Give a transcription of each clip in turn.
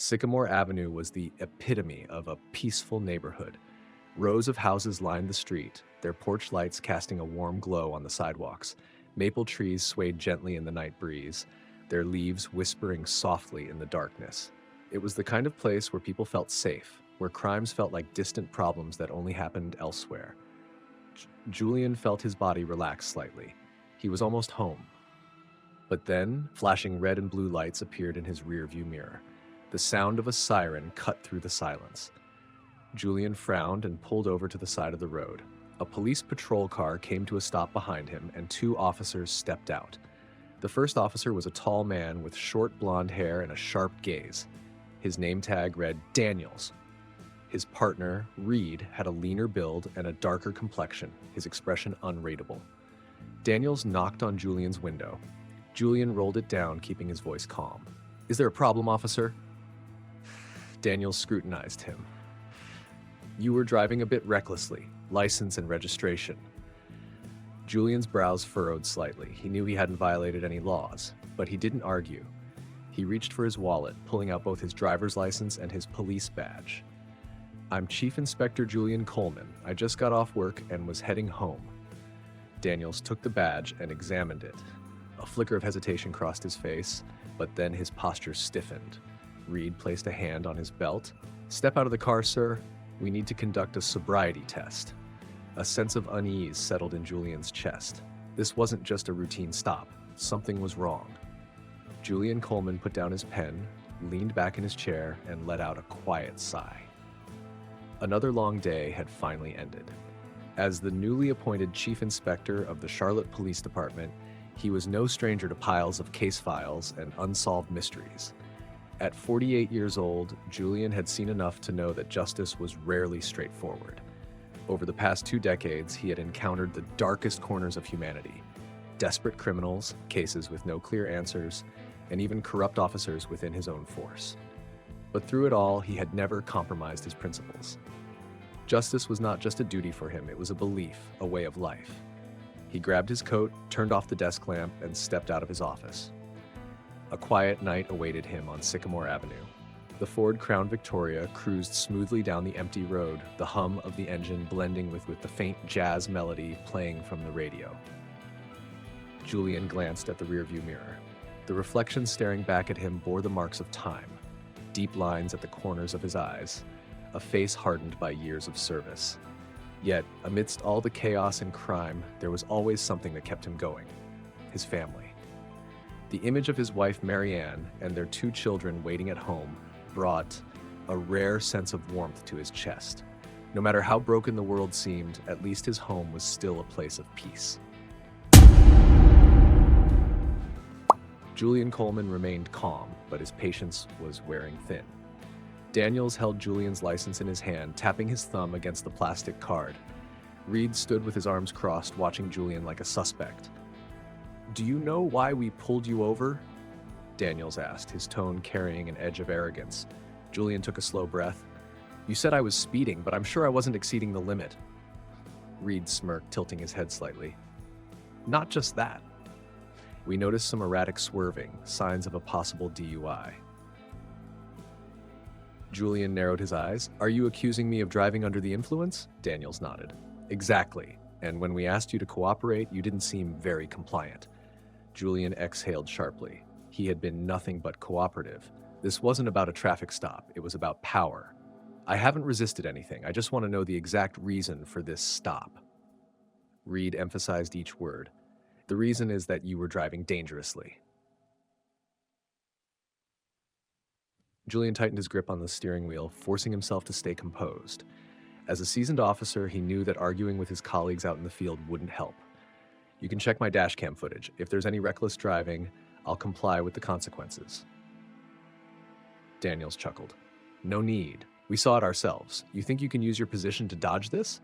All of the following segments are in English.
Sycamore Avenue was the epitome of a peaceful neighborhood. Rows of houses lined the street, their porch lights casting a warm glow on the sidewalks. Maple trees swayed gently in the night breeze, their leaves whispering softly in the darkness. It was the kind of place where people felt safe, where crimes felt like distant problems that only happened elsewhere. Julian felt his body relax slightly. He was almost home. But then, flashing red and blue lights appeared in his rearview mirror. The sound of a siren cut through the silence. Julian frowned and pulled over to the side of the road. A police patrol car came to a stop behind him, and two officers stepped out. The first officer was a tall man with short blonde hair and a sharp gaze. His name tag read Daniels. His partner, Reed, had a leaner build and a darker complexion, his expression unreadable. Daniels knocked on Julian's window. Julian rolled it down, keeping his voice calm. "Is there a problem, officer?" Daniels scrutinized him. "You were driving a bit recklessly. License and registration." Julian's brows furrowed slightly. He knew he hadn't violated any laws, but he didn't argue. He reached for his wallet, pulling out both his driver's license and his police badge. "I'm Chief Inspector Julian Coleman. I just got off work and was heading home." Daniels took the badge and examined it. A flicker of hesitation crossed his face, but then his posture stiffened. Reed placed a hand on his belt. "Step out of the car, sir. We need to conduct a sobriety test." A sense of unease settled in Julian's chest. This wasn't just a routine stop. Something was wrong. Julian Coleman put down his pen, leaned back in his chair, and let out a quiet sigh. Another long day had finally ended. As the newly appointed chief inspector of the Charlotte Police Department, he was no stranger to piles of case files and unsolved mysteries. At 48 years old, Julian had seen enough to know that justice was rarely straightforward. Over the past 2 decades, he had encountered the darkest corners of humanity: desperate criminals, cases with no clear answers, and even corrupt officers within his own force. But through it all, he had never compromised his principles. Justice was not just a duty for him, it was a belief, a way of life. He grabbed his coat, turned off the desk lamp, and stepped out of his office. A quiet night awaited him on Sycamore Avenue. The Ford Crown Victoria cruised smoothly down the empty road, the hum of the engine blending with the faint jazz melody playing from the radio. Julian glanced at the rearview mirror. The reflection staring back at him bore the marks of time, deep lines at the corners of his eyes, a face hardened by years of service. Yet, amidst all the chaos and crime, there was always something that kept him going: his family. The image of his wife Marianne and their 2 children waiting at home brought a rare sense of warmth to his chest. No matter how broken the world seemed, at least his home was still a place of peace. Julian Coleman remained calm, but his patience was wearing thin. Daniels held Julian's license in his hand, tapping his thumb against the plastic card. Reed stood with his arms crossed, watching Julian like a suspect. "Do you know why we pulled you over?" Daniels asked, his tone carrying an edge of arrogance. Julian took a slow breath. "You said I was speeding, but I'm sure I wasn't exceeding the limit." Reed smirked, tilting his head slightly. "Not just that. We noticed some erratic swerving, signs of a possible DUI." Julian narrowed his eyes. "Are you accusing me of driving under the influence?" Daniels nodded. "Exactly. And when we asked you to cooperate, you didn't seem very compliant." Julian exhaled sharply. He had been nothing but cooperative. This wasn't about a traffic stop. It was about power. "I haven't resisted anything. I just want to know the exact reason for this stop." Reed emphasized each word. "The reason is that you were driving dangerously." Julian tightened his grip on the steering wheel, forcing himself to stay composed. As a seasoned officer, he knew that arguing with his colleagues out in the field wouldn't help. "You can check my dashcam footage. If there's any reckless driving, I'll comply with the consequences." Daniels chuckled. "No need. We saw it ourselves. You think you can use your position to dodge this?"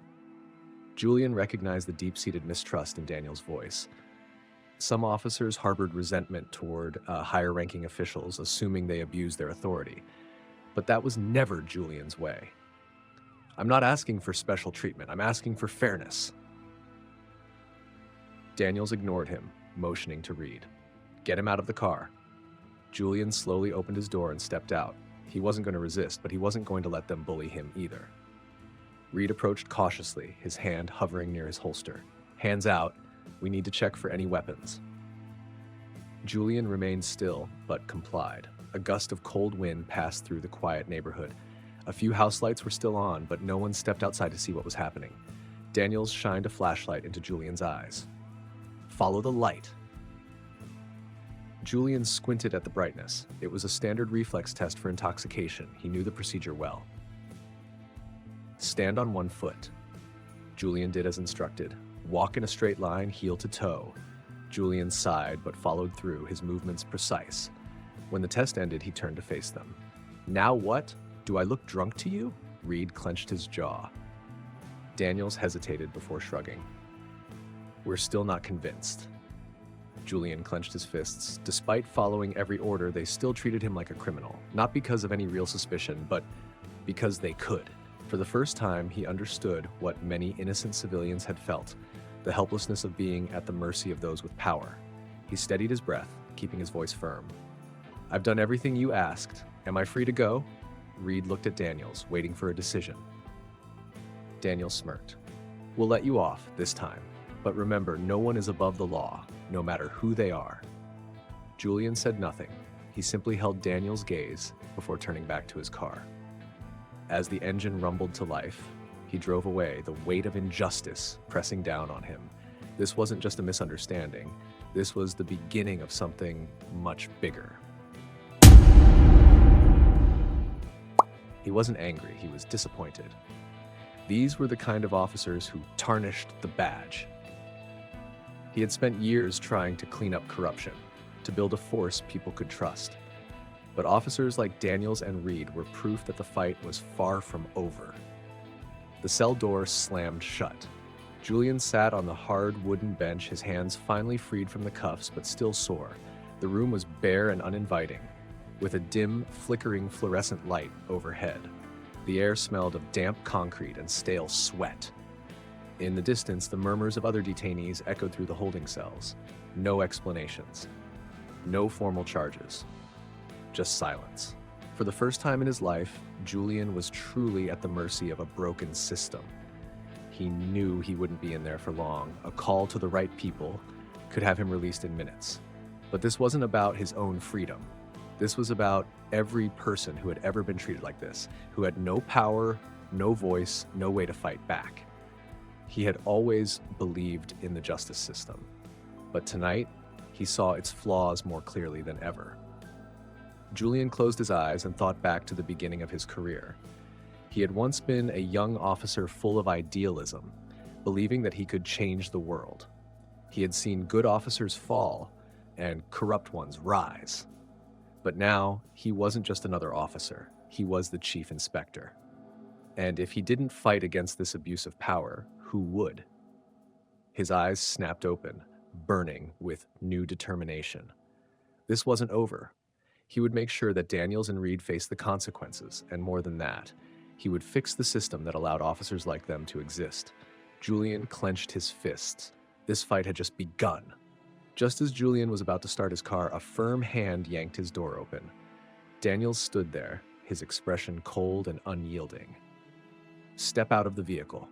Julian recognized the deep-seated mistrust in Daniels' voice. Some officers harbored resentment toward higher-ranking officials, assuming they abused their authority. But that was never Julian's way. "I'm not asking for special treatment. I'm asking for fairness." Daniels ignored him, motioning to Reed. "Get him out of the car." Julian slowly opened his door and stepped out. He wasn't going to resist, but he wasn't going to let them bully him either. Reed approached cautiously, his hand hovering near his holster. "Hands out. We need to check for any weapons." Julian remained still, but complied. A gust of cold wind passed through the quiet neighborhood. A few house lights were still on, but no one stepped outside to see what was happening. Daniels shined a flashlight into Julian's eyes. "Follow the light." Julian squinted at the brightness. It was a standard reflex test for intoxication. He knew the procedure well. "Stand on one foot." Julian did as instructed. "Walk in a straight line, heel to toe." Julian sighed, but followed through, his movements precise. When the test ended, he turned to face them. "Now what? Do I look drunk to you?" Reed clenched his jaw. Daniels hesitated before shrugging. "We're still not convinced." Julian clenched his fists. Despite following every order, they still treated him like a criminal, not because of any real suspicion, but because they could. For the first time, he understood what many innocent civilians had felt, the helplessness of being at the mercy of those with power. He steadied his breath, keeping his voice firm. "I've done everything you asked. Am I free to go?" Reed looked at Daniels, waiting for a decision. Daniels smirked. "We'll let you off this time. But remember, no one is above the law, no matter who they are." Julian said nothing. He simply held Daniels' gaze before turning back to his car. As the engine rumbled to life, he drove away, the weight of injustice pressing down on him. This wasn't just a misunderstanding. This was the beginning of something much bigger. He wasn't angry, he was disappointed. These were the kind of officers who tarnished the badge. He had spent years trying to clean up corruption, to build a force people could trust. But officers like Daniels and Reed were proof that the fight was far from over. The cell door slammed shut. Julian sat on the hard wooden bench, his hands finally freed from the cuffs but still sore. The room was bare and uninviting, with a dim, flickering fluorescent light overhead. The air smelled of damp concrete and stale sweat. In the distance, the murmurs of other detainees echoed through the holding cells. No explanations. No formal charges. Just silence. For the first time in his life, Julian was truly at the mercy of a broken system. He knew he wouldn't be in there for long. A call to the right people could have him released in minutes. But this wasn't about his own freedom. This was about every person who had ever been treated like this, who had no power, no voice, no way to fight back. He had always believed in the justice system, but tonight he saw its flaws more clearly than ever. Julian closed his eyes and thought back to the beginning of his career. He had once been a young officer full of idealism, believing that he could change the world. He had seen good officers fall and corrupt ones rise. But now, he wasn't just another officer, he was the chief inspector. And if he didn't fight against this abuse of power, who would? His eyes snapped open, burning with new determination. This wasn't over. He would make sure that Daniels and Reed faced the consequences, and more than that, he would fix the system that allowed officers like them to exist. Julian clenched his fists. This fight had just begun. Just as Julian was about to start his car, a firm hand yanked his door open. Daniels stood there, his expression cold and unyielding. "Step out of the vehicle."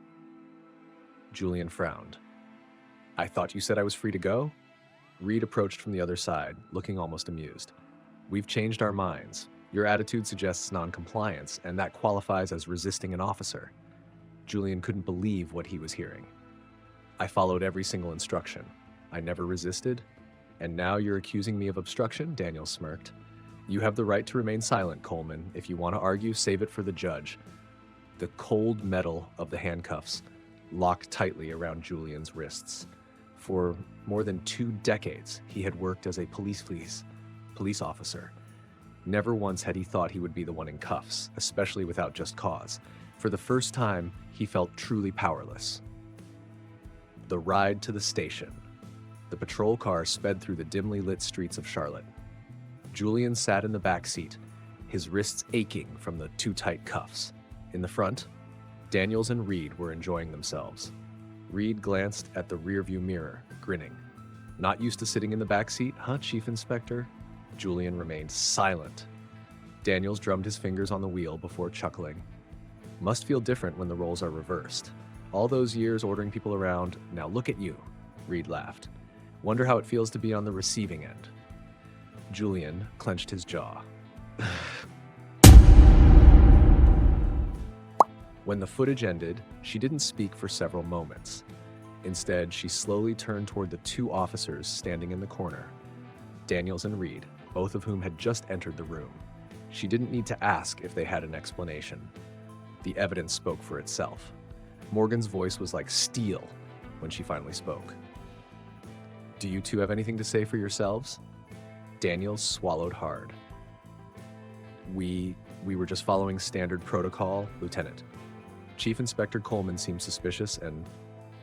Julian frowned. "I thought you said I was free to go?" Reed approached from the other side, looking almost amused. "We've changed our minds. Your attitude suggests non-compliance, and that qualifies as resisting an officer." Julian couldn't believe what he was hearing. "I followed every single instruction. I never resisted, and now you're accusing me of obstruction?" Daniel smirked. "You have the right to remain silent, Coleman. If you want to argue, save it for the judge." The cold metal of the handcuffs locked tightly around Julian's wrists. For more than 2 decades, he had worked as a police officer. Never once had he thought he would be the one in cuffs, especially without just cause. For the first time, he felt truly powerless. The ride to the station. The patrol car sped through the dimly lit streets of Charlotte. Julian sat in the back seat, his wrists aching from the too tight cuffs. In the front, Daniels and Reed were enjoying themselves. Reed glanced at the rearview mirror, grinning. "Not used to sitting in the back seat, huh, Chief Inspector?" Julian remained silent. Daniels drummed his fingers on the wheel before chuckling. Must feel different when the roles are reversed. All those years ordering people around, now look at you, Reed laughed. Wonder how it feels to be on the receiving end. Julian clenched his jaw. When the footage ended, she didn't speak for several moments. Instead, she slowly turned toward the two officers standing in the corner, Daniels and Reed, both of whom had just entered the room. She didn't need to ask if they had an explanation. The evidence spoke for itself. Morgan's voice was like steel when she finally spoke. Do you two have anything to say for yourselves? Daniels swallowed hard. We were just following standard protocol, Lieutenant. Chief Inspector Coleman seemed suspicious and...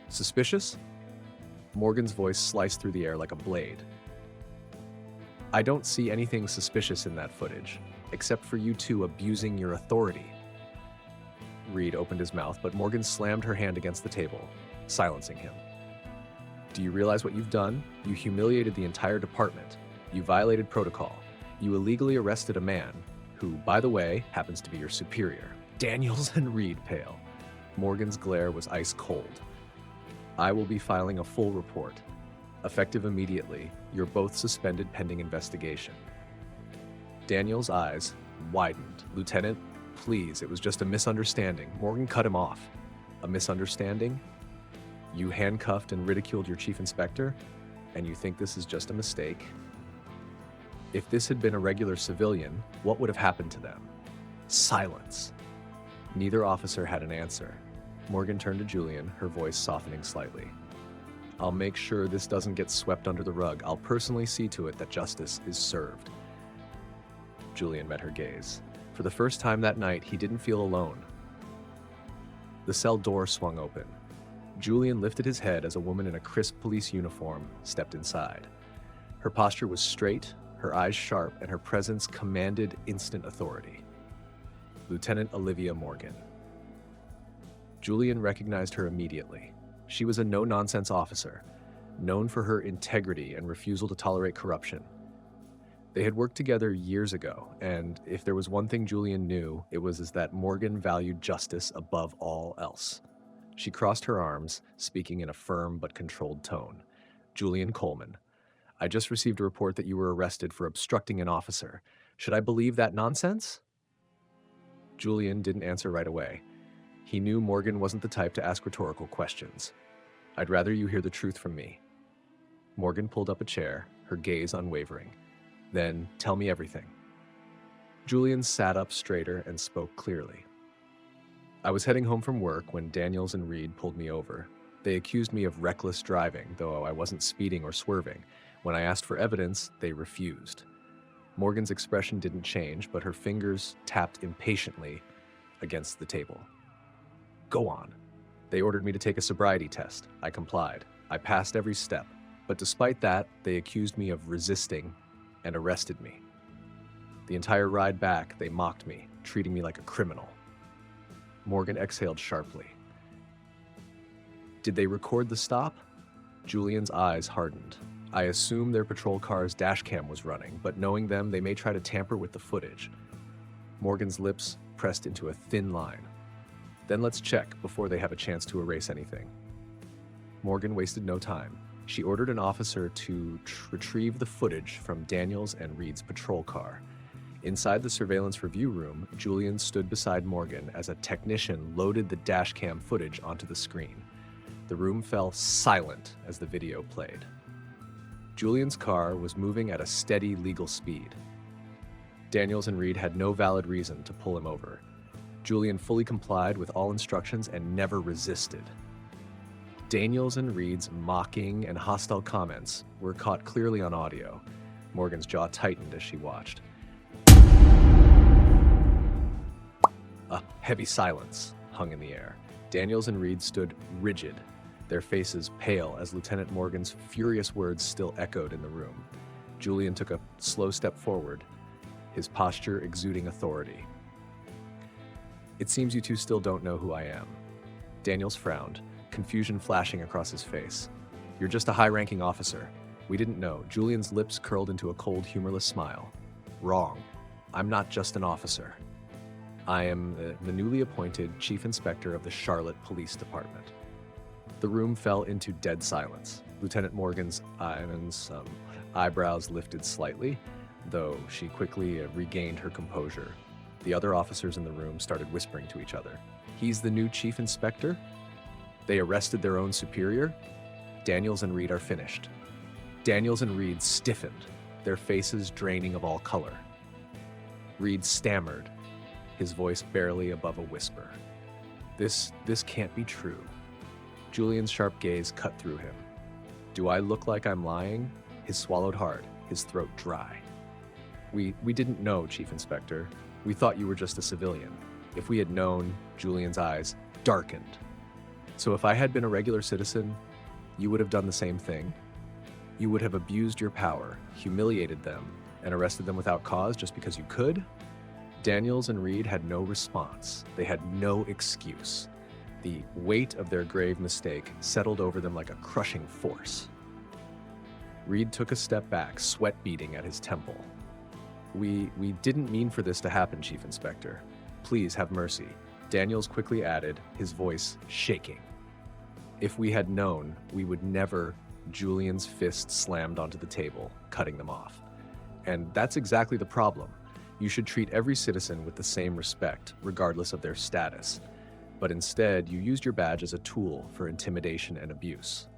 Suspicious? Morgan's voice sliced through the air like a blade. I don't see anything suspicious in that footage, except for you two abusing your authority. Reed opened his mouth, but Morgan slammed her hand against the table, silencing him. Do you realize what you've done? You humiliated the entire department. You violated protocol. You illegally arrested a man who, by the way, happens to be your superior. Daniels and Reed pale. Morgan's glare was ice cold. I will be filing a full report. Effective immediately, you're both suspended pending investigation. Daniels' eyes widened. Lieutenant, please, it was just a misunderstanding. Morgan cut him off. A misunderstanding? You handcuffed and ridiculed your chief inspector, and you think this is just a mistake? If this had been a regular civilian, what would have happened to them? Silence. Neither officer had an answer. Morgan turned to Julian, her voice softening slightly. I'll make sure this doesn't get swept under the rug. I'll personally see to it that justice is served. Julian met her gaze. For the first time that night, he didn't feel alone. The cell door swung open. Julian lifted his head as a woman in a crisp police uniform stepped inside. Her posture was straight, her eyes sharp, and her presence commanded instant authority. Lieutenant Olivia Morgan. Julian recognized her immediately. She was a no-nonsense officer, known for her integrity and refusal to tolerate corruption. They had worked together years ago, and if there was one thing Julian knew, it was that Morgan valued justice above all else. She crossed her arms, speaking in a firm but controlled tone. Julian Coleman, I just received a report that you were arrested for obstructing an officer. Should I believe that nonsense? Julian didn't answer right away. He knew Morgan wasn't the type to ask rhetorical questions. I'd rather you hear the truth from me. Morgan pulled up a chair, her gaze unwavering. Then, tell me everything. Julian sat up straighter and spoke clearly. I was heading home from work when Daniels and Reed pulled me over. They accused me of reckless driving, though I wasn't speeding or swerving. When I asked for evidence, they refused. Morgan's expression didn't change, but her fingers tapped impatiently against the table. Go on. They ordered me to take a sobriety test. I complied. I passed every step. But despite that, they accused me of resisting and arrested me. The entire ride back, they mocked me, treating me like a criminal. Morgan exhaled sharply. Did they record the stop? Julian's eyes hardened. I assume their patrol car's dash cam was running, but knowing them, they may try to tamper with the footage. Morgan's lips pressed into a thin line. Then let's check before they have a chance to erase anything. Morgan wasted no time. She ordered an officer to retrieve the footage from Daniels and Reed's patrol car. Inside the surveillance review room, Julian stood beside Morgan as a technician loaded the dashcam footage onto the screen. The room fell silent as the video played. Julian's car was moving at a steady legal speed. Daniels and Reed had no valid reason to pull him over. Julian fully complied with all instructions and never resisted. Daniels and Reed's mocking and hostile comments were caught clearly on audio. Morgan's jaw tightened as she watched. A heavy silence hung in the air. Daniels and Reed stood rigid, their faces pale as Lieutenant Morgan's furious words still echoed in the room. Julian took a slow step forward, his posture exuding authority. It seems you two still don't know who I am. Daniels frowned, confusion flashing across his face. You're just a high-ranking officer. We didn't know. Julian's lips curled into a cold, humorless smile. Wrong. I'm not just an officer. I am the newly appointed Chief Inspector of the Charlotte Police Department. The room fell into dead silence. Lieutenant Morgan's eyebrows lifted slightly, though she quickly regained her composure. The other officers in the room started whispering to each other. He's the new Chief Inspector? They arrested their own superior? Daniels and Reed are finished. Daniels and Reed stiffened, their faces draining of all color. Reed stammered, his voice barely above a whisper. This can't be true. Julian's sharp gaze cut through him. Do I look like I'm lying? His swallowed hard, his throat dry. We didn't know, Chief Inspector. We thought you were just a civilian. If we had known, Julian's eyes darkened. So if I had been a regular citizen, you would have done the same thing? You would have abused your power, humiliated them, and arrested them without cause just because you could? Daniels and Reed had no response. They had no excuse. The weight of their grave mistake settled over them like a crushing force. Reed took a step back, sweat beading at his temple. We didn't mean for this to happen, Chief Inspector. Please have mercy. Daniels quickly added, his voice shaking. If we had known, we would never. Julian's fist slammed onto the table, cutting them off. And that's exactly the problem. You should treat every citizen with the same respect, regardless of their status. But instead, you used your badge as a tool for intimidation and abuse.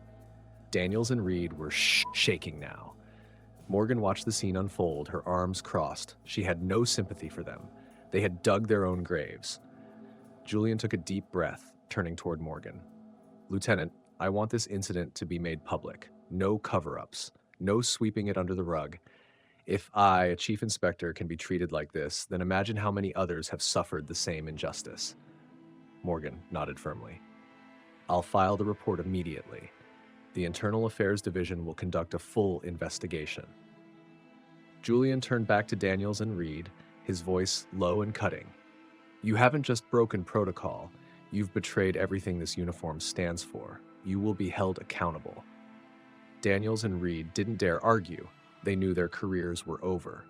Daniels and Reed were shaking now. Morgan watched the scene unfold, her arms crossed. She had no sympathy for them. They had dug their own graves. Julian took a deep breath, turning toward Morgan. Lieutenant, I want this incident to be made public. No cover-ups. No sweeping it under the rug. If I, a chief inspector, can be treated like this, then imagine how many others have suffered the same injustice. Morgan nodded firmly. I'll file the report immediately. The Internal Affairs Division will conduct a full investigation. Julian turned back to Daniels and Reed, his voice low and cutting. You haven't just broken protocol. You've betrayed everything this uniform stands for. You will be held accountable. Daniels and Reed didn't dare argue. They knew their careers were over.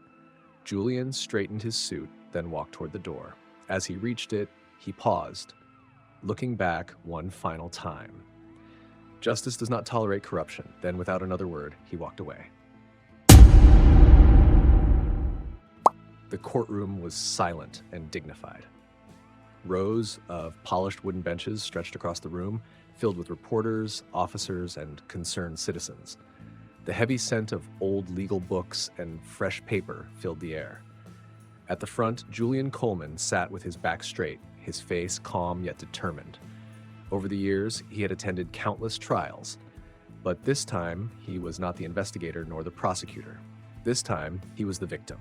Julian straightened his suit, then walked toward the door. As he reached it, he paused, looking back one final time. Justice does not tolerate corruption. Then, without another word, he walked away. The courtroom was silent and dignified. Rows of polished wooden benches stretched across the room, filled with reporters, officers, and concerned citizens. The heavy scent of old legal books and fresh paper filled the air. At the front, Julian Coleman sat with his back straight, his face calm yet determined. Over the years, he had attended countless trials, but this time he was not the investigator nor the prosecutor. This time, he was the victim.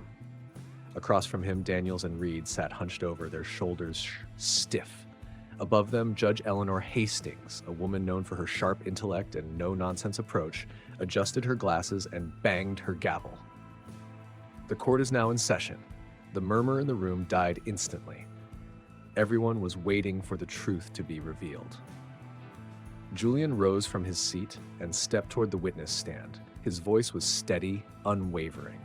Across from him, Daniels and Reed sat hunched over, their shoulders stiff. Above them, Judge Eleanor Hastings, a woman known for her sharp intellect and no-nonsense approach, adjusted her glasses and banged her gavel. The court is now in session. The murmur in the room died instantly. Everyone was waiting for the truth to be revealed. Julian rose from his seat and stepped toward the witness stand. His voice was steady, unwavering.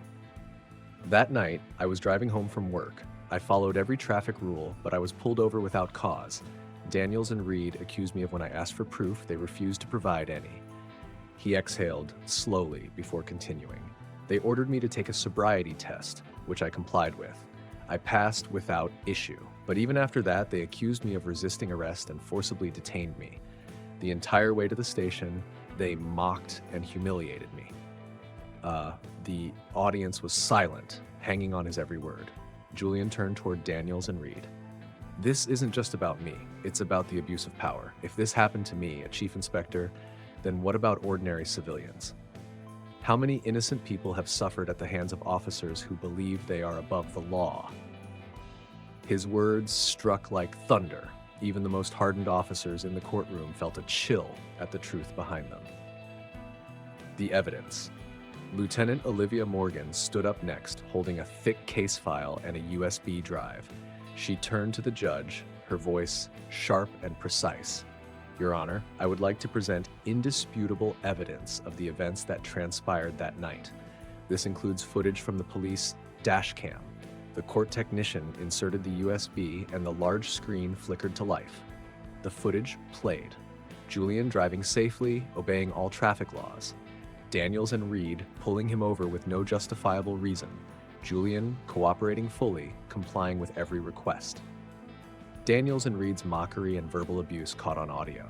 That night, I was driving home from work. I followed every traffic rule, but I was pulled over without cause. Daniels and Reed accused me of when I asked for proof, they refused to provide any. He exhaled slowly before continuing. They ordered me to take a sobriety test, which I complied with. I passed without issue, but even after that, they accused me of resisting arrest and forcibly detained me. The entire way to the station, they mocked and humiliated me. The audience was silent, hanging on his every word. Julian turned toward Daniels and Reed. This isn't just about me, it's about the abuse of power. If this happened to me, a chief inspector, then what about ordinary civilians? How many innocent people have suffered at the hands of officers who believe they are above the law? His words struck like thunder. Even the most hardened officers in the courtroom felt a chill at the truth behind them. The evidence. Lieutenant Olivia Morgan stood up next, holding a thick case file and a USB drive. She turned to the judge, her voice sharp and precise. Your Honor, I would like to present indisputable evidence of the events that transpired that night. This includes footage from the police dash cam, The court technician inserted the USB and the large screen flickered to life. The footage played. Julian driving safely, obeying all traffic laws. Daniels and Reed pulling him over with no justifiable reason. Julian cooperating fully, complying with every request. Daniels and Reed's mockery and verbal abuse caught on audio.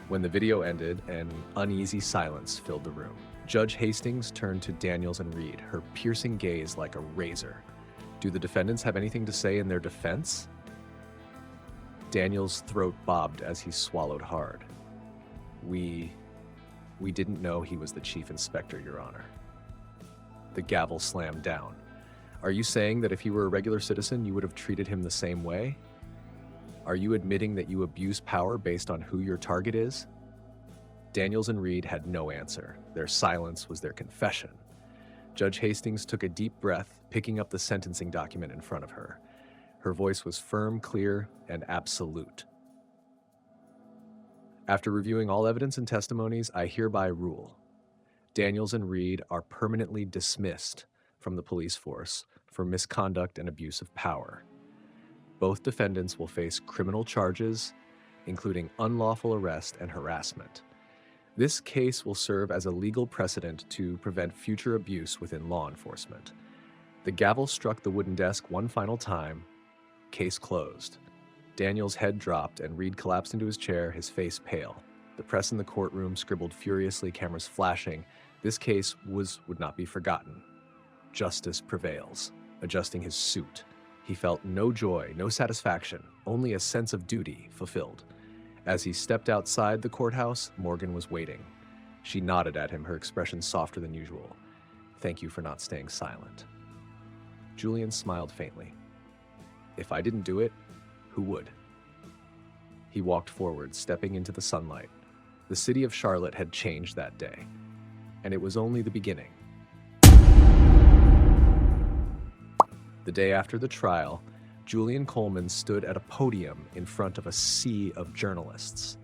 When the video ended, an uneasy silence filled the room. Judge Hastings turned to Daniels and Reed, her piercing gaze like a razor. Do the defendants have anything to say in their defense? Daniels' throat bobbed as he swallowed hard. We didn't know he was the chief inspector, Your Honor. The gavel slammed down. Are you saying that if he were a regular citizen, you would have treated him the same way? Are you admitting that you abuse power based on who your target is? Daniels and Reed had no answer. Their silence was their confession. Judge Hastings took a deep breath, picking up the sentencing document in front of her. Her voice was firm, clear, and absolute. After reviewing all evidence and testimonies, I hereby rule. Daniels and Reed are permanently dismissed from the police force for misconduct and abuse of power. Both defendants will face criminal charges, including unlawful arrest and harassment. This case will serve as a legal precedent to prevent future abuse within law enforcement. The gavel struck the wooden desk one final time. Case closed. Daniels' head dropped and Reed collapsed into his chair, his face pale. The press in the courtroom scribbled furiously, cameras flashing. This case would not be forgotten. Justice prevails. Adjusting his suit, he felt no joy, no satisfaction, only a sense of duty fulfilled. As he stepped outside the courthouse, Morgan was waiting. She nodded at him, her expression softer than usual. Thank you for not staying silent. Julian smiled faintly. If I didn't do it, who would? He walked forward, stepping into the sunlight. The city of Charlotte had changed that day, and it was only the beginning. The day after the trial, Julian Coleman stood at a podium in front of a sea of journalists.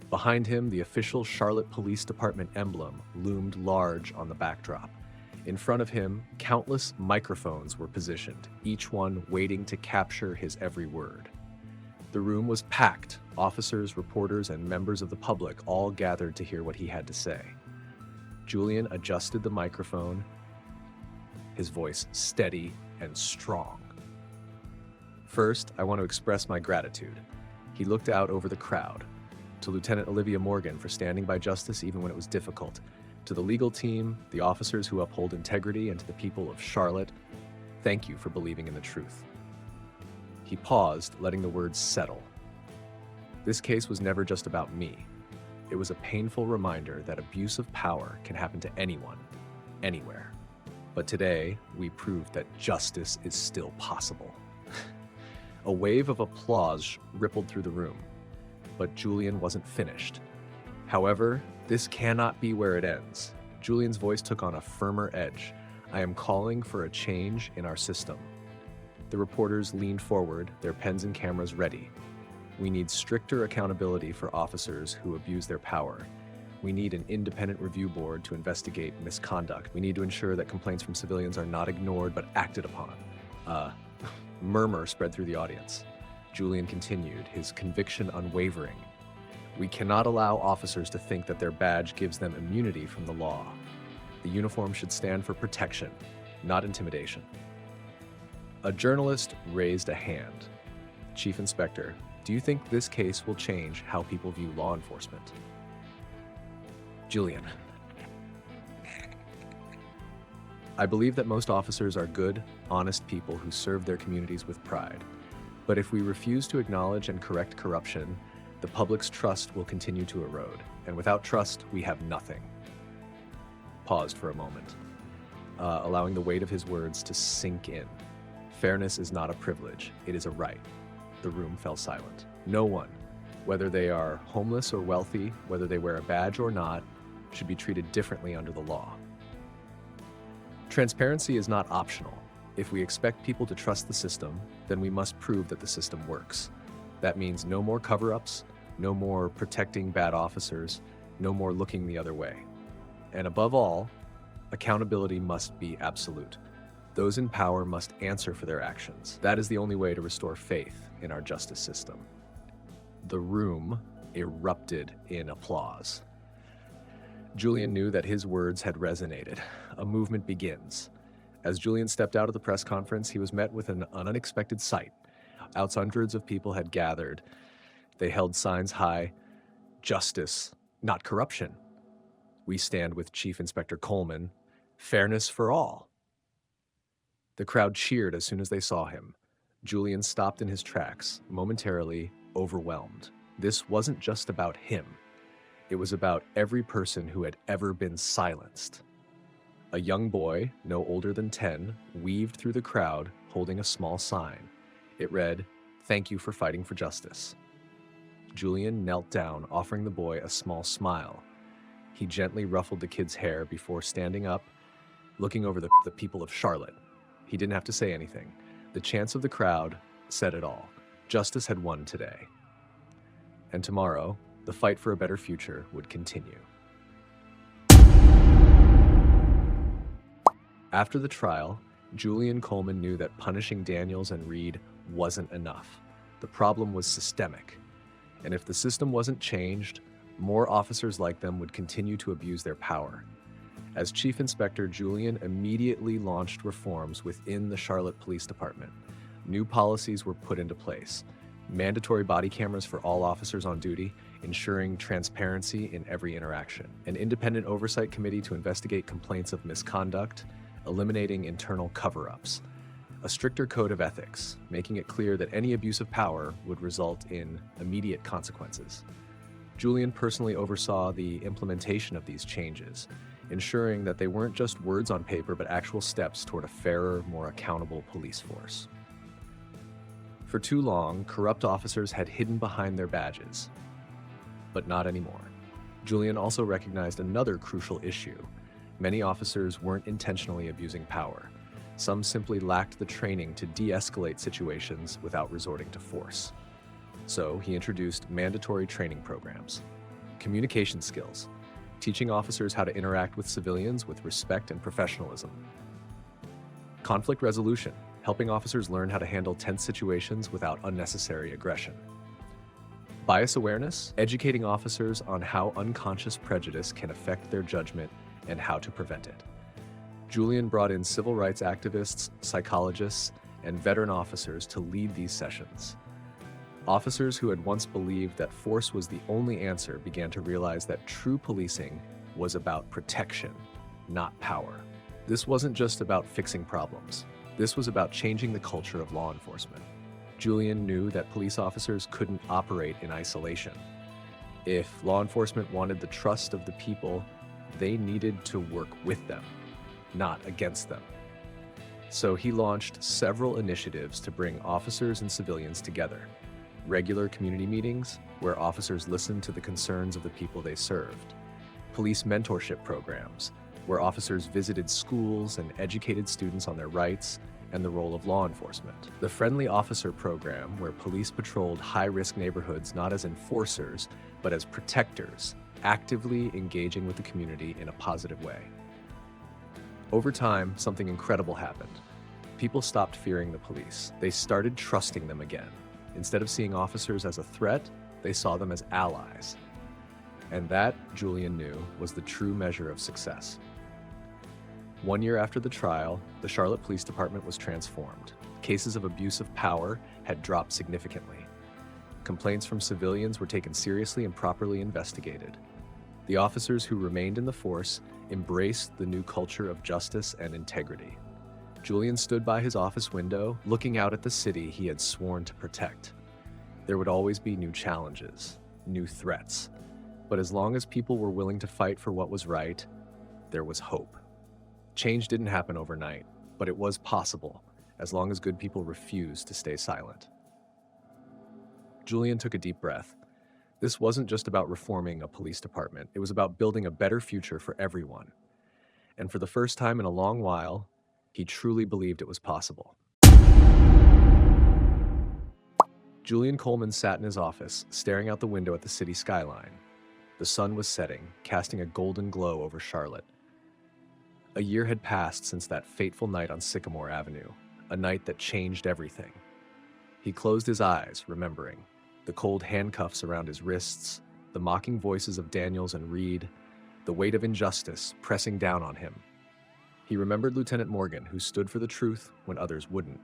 Behind him, the official Charlotte Police Department emblem loomed large on the backdrop. In front of him, countless microphones were positioned, each one waiting to capture his every word. The room was packed. Officers, reporters, and members of the public all gathered to hear what he had to say. Julian adjusted the microphone, his voice steady and strong. First, I want to express my gratitude. He looked out over the crowd. To Lieutenant Olivia Morgan for standing by justice even when it was difficult. To the legal team, the officers who uphold integrity, and to the people of Charlotte, thank you for believing in the truth. He paused, letting the words settle. This case was never just about me. It was a painful reminder that abuse of power can happen to anyone, anywhere. But today, we proved that justice is still possible. A wave of applause rippled through the room, but Julian wasn't finished. However, this cannot be where it ends. Julian's voice took on a firmer edge. I am calling for a change in our system. The reporters leaned forward, their pens and cameras ready. We need stricter accountability for officers who abuse their power. We need an independent review board to investigate misconduct. We need to ensure that complaints from civilians are not ignored but acted upon. Murmur spread through the audience. Julian continued, his conviction unwavering. We cannot allow officers to think that their badge gives them immunity from the law. The uniform should stand for protection, not intimidation. A journalist raised a hand. Chief Inspector, do you think this case will change how people view law enforcement? Julian. I believe that most officers are good, honest people who serve their communities with pride. But if we refuse to acknowledge and correct corruption, the public's trust will continue to erode. And without trust, we have nothing. Paused for a moment, allowing the weight of his words to sink in. Fairness is not a privilege, it is a right. The room fell silent. No one, whether they are homeless or wealthy, whether they wear a badge or not, should be treated differently under the law. Transparency is not optional. If we expect people to trust the system, then we must prove that the system works. That means no more cover-ups, no more protecting bad officers, no more looking the other way. And above all, accountability must be absolute. Those in power must answer for their actions. That is the only way to restore faith in our justice system. The room erupted in applause. Julian knew that his words had resonated. A movement begins. As Julian stepped out of the press conference, he was met with an unexpected sight. Hundreds of people had gathered. They held signs high: "Justice, not corruption. We stand with Chief Inspector Coleman. Fairness for all." The crowd cheered as soon as they saw him. Julian stopped in his tracks, momentarily overwhelmed. This wasn't just about him. It was about every person who had ever been silenced. A young boy, no older than 10, weaved through the crowd holding a small sign. It read, "Thank you for fighting for justice." Julian knelt down, offering the boy a small smile. He gently ruffled the kid's hair before standing up, looking over the people of Charlotte. He didn't have to say anything. The chants of the crowd said it all. Justice had won today. And tomorrow, the fight for a better future would continue. After the trial, Julian Coleman knew that punishing Daniels and Reed wasn't enough. The problem was systemic. And if the system wasn't changed, more officers like them would continue to abuse their power. As Chief Inspector, Julian immediately launched reforms within the Charlotte Police Department. New policies were put into place. Mandatory body cameras for all officers on duty, ensuring transparency in every interaction. An independent oversight committee to investigate complaints of misconduct, eliminating internal cover-ups. A stricter code of ethics, making it clear that any abuse of power would result in immediate consequences. Julian personally oversaw the implementation of these changes, ensuring that they weren't just words on paper, but actual steps toward a fairer, more accountable police force. For too long, corrupt officers had hidden behind their badges, but not anymore. Julian also recognized another crucial issue. Many officers weren't intentionally abusing power. Some simply lacked the training to de-escalate situations without resorting to force. So he introduced mandatory training programs. Communication skills, teaching officers how to interact with civilians with respect and professionalism. Conflict resolution, helping officers learn how to handle tense situations without unnecessary aggression. Bias awareness, educating officers on how unconscious prejudice can affect their judgment and how to prevent it. Julian brought in civil rights activists, psychologists, and veteran officers to lead these sessions. Officers who had once believed that force was the only answer began to realize that true policing was about protection, not power. This wasn't just about fixing problems. This was about changing the culture of law enforcement. Julian knew that police officers couldn't operate in isolation. If law enforcement wanted the trust of the people, they needed to work with them, not against them. So he launched several initiatives to bring officers and civilians together. Regular community meetings, where officers listened to the concerns of the people they served. Police mentorship programs, where officers visited schools and educated students on their rights and the role of law enforcement. The Friendly Officer program, where police patrolled high-risk neighborhoods not as enforcers, but as protectors, actively engaging with the community in a positive way. Over time, something incredible happened. People stopped fearing the police. They started trusting them again. Instead of seeing officers as a threat, they saw them as allies. And that, Julian knew, was the true measure of success. 1 year after the trial, the Charlotte Police Department was transformed. Cases of abuse of power had dropped significantly. Complaints from civilians were taken seriously and properly investigated. The officers who remained in the force embraced the new culture of justice and integrity. Julian stood by his office window, looking out at the city he had sworn to protect. There would always be new challenges, new threats. But as long as people were willing to fight for what was right, there was hope. Change didn't happen overnight, but it was possible, as long as good people refused to stay silent. Julian took a deep breath. This wasn't just about reforming a police department. It was about building a better future for everyone. And for the first time in a long while, he truly believed it was possible. Julian Coleman sat in his office, staring out the window at the city skyline. The sun was setting, casting a golden glow over Charlotte. A year had passed since that fateful night on Sycamore Avenue, a night that changed everything. He closed his eyes, remembering the cold handcuffs around his wrists, the mocking voices of Daniels and Reed, the weight of injustice pressing down on him. He remembered Lieutenant Morgan, who stood for the truth when others wouldn't.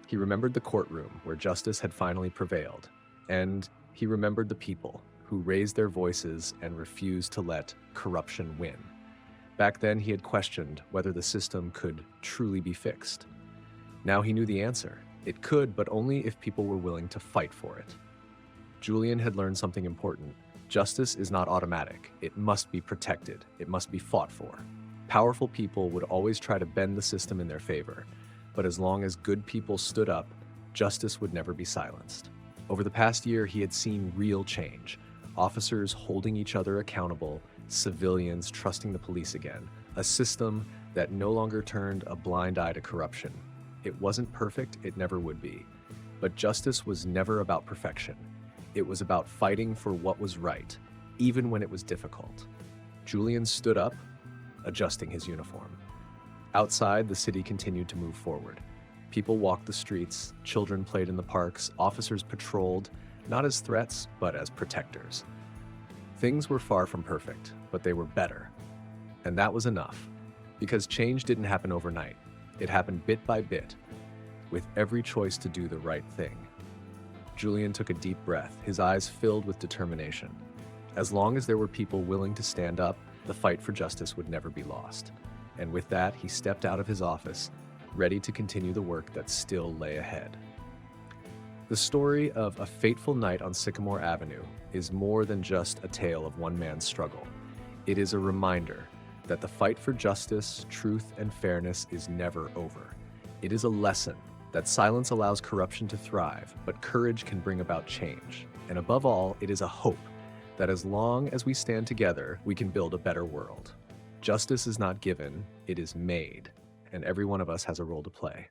He remembered the courtroom where justice had finally prevailed, and he remembered the people who raised their voices and refused to let corruption win. Back then, he had questioned whether the system could truly be fixed. Now he knew the answer. It could, but only if people were willing to fight for it. Julian had learned something important. Justice is not automatic. It must be protected. It must be fought for. Powerful people would always try to bend the system in their favor, but as long as good people stood up, justice would never be silenced. Over the past year, he had seen real change. Officers holding each other accountable, civilians trusting the police again, a system that no longer turned a blind eye to corruption. It wasn't perfect, it never would be. But justice was never about perfection. It was about fighting for what was right, even when it was difficult. Julian stood up, adjusting his uniform. Outside, the city continued to move forward. People walked the streets, children played in the parks, officers patrolled, not as threats, but as protectors. Things were far from perfect, but they were better. And that was enough, because change didn't happen overnight. It happened bit by bit, with every choice to do the right thing. Julian took a deep breath, his eyes filled with determination. As long as there were people willing to stand up, the fight for justice would never be lost. And with that, he stepped out of his office, ready to continue the work that still lay ahead. The story of a fateful night on Sycamore Avenue is more than just a tale of one man's struggle. It is a reminder that the fight for justice, truth, and fairness is never over. It is a lesson that silence allows corruption to thrive, but courage can bring about change. And above all, it is a hope that as long as we stand together, we can build a better world. Justice is not given, it is made, and every one of us has a role to play.